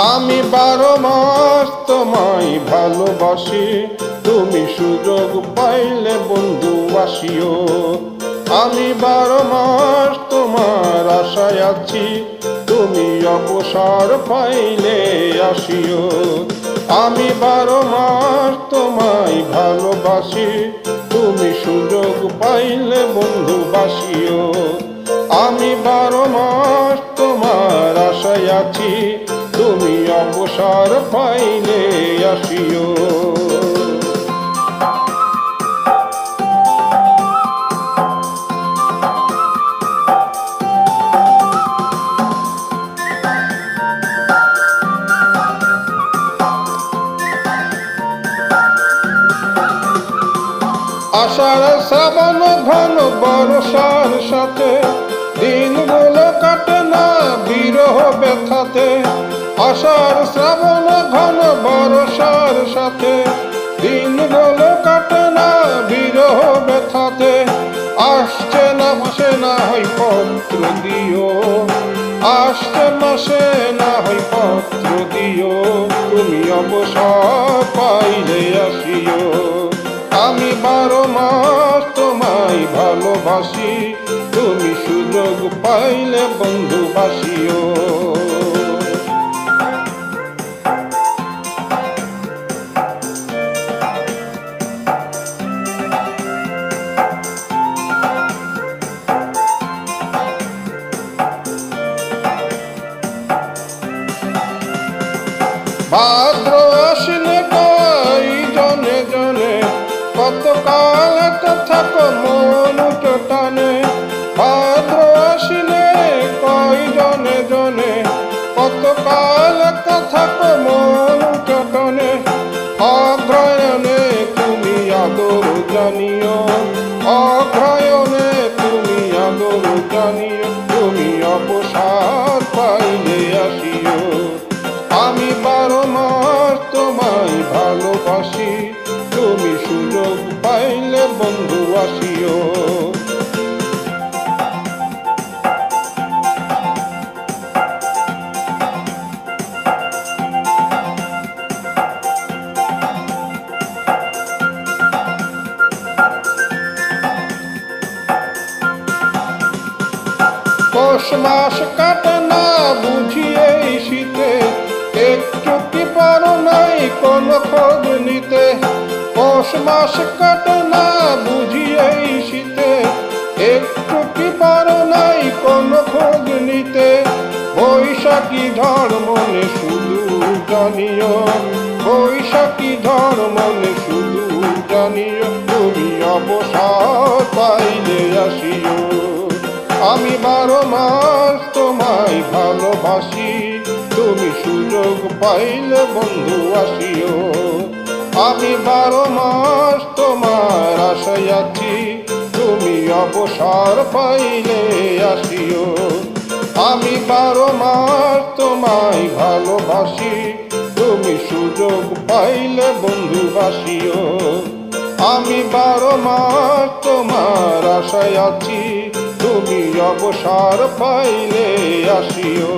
আমি 12 মাস তোমায় ভালোবাসি, তুমি সুযোগ পাইলে বন্ধু আসিও। আমি 12 মাস তোমার আশায় আছি, তুমি অবসর পাইলে আসিও। আমি 12 মাস তোমায় ভালোবাসি, তুমি সুযোগ পাইলে বন্ধু বাসিও। আমি 12 মাস তোমার আশায় আছি, তুমি অবসর পাইলে আসিও। আষাঢ় শ্রাবণ ঘন বর্ষার সাথে, দিনগুলো কাটে না বিরহ ব্যথাতে। আষাঢ় শ্রাবণ ঘন বর্ষার সাথে, দিনগুলো কাটে না বিরহ ব্যথাতে। আসছে না মাসে না হয় পত্র দিও, আসছে মাসে না হয় পত্র দিও, তুমি অবসর পাইলে আসিও। আমি 12 মাস তোমায় ভালোবাসি, তুমি সুযোগ পাইলে বন্ধু বাসিও। ভাদ্র আশ্বিনে কই জনে জনে, কতকাল তো থাকো মন টানে। ভাদ্র আশ্বিনে কই জনে জনে, কতকাল তো থাকো মন টানে। অগ্রয়ণে তুমি আদর জানিও, অগ্রয়ণে তুমি আদর জানিও, তুমি অবসর পাইলে আসিও। আমি 12 মাস তোমায় ভালোবাসি, তুমি সুযোগ পাইলে বন্ধু আসিও। পৌষ মাস কাটে না বুঝি এই শীতে, একটু কি পারো নাই কোনো খোঁজ নিতে। পৌষ মাস কাটে না বুঝি এই শীতে, একটু কি পারো নাই কোনো খোঁজ নিতে। বৈশাখী ঝড় মনে শুধু জানিও, বৈশাখী ঝড় মনে শুধু জানিও, তুমি অবসর পাইলে আসিও। আমি 12 মাস তোমায় ভালোবাসি, তুমি সুযোগ পাইলে বন্ধু আসিও। আমি 12 মাস তোমার আশায় আছি, তুমি অবসর পাইলে আসিও। আমি 12 মাস তোমায় ভালোবাসি, তুমি সুযোগ পাইলে বন্ধু বাসিও। আমি 12 মাস তোমার আশায় আছি, তুমি অবসর পাইলে আসিও।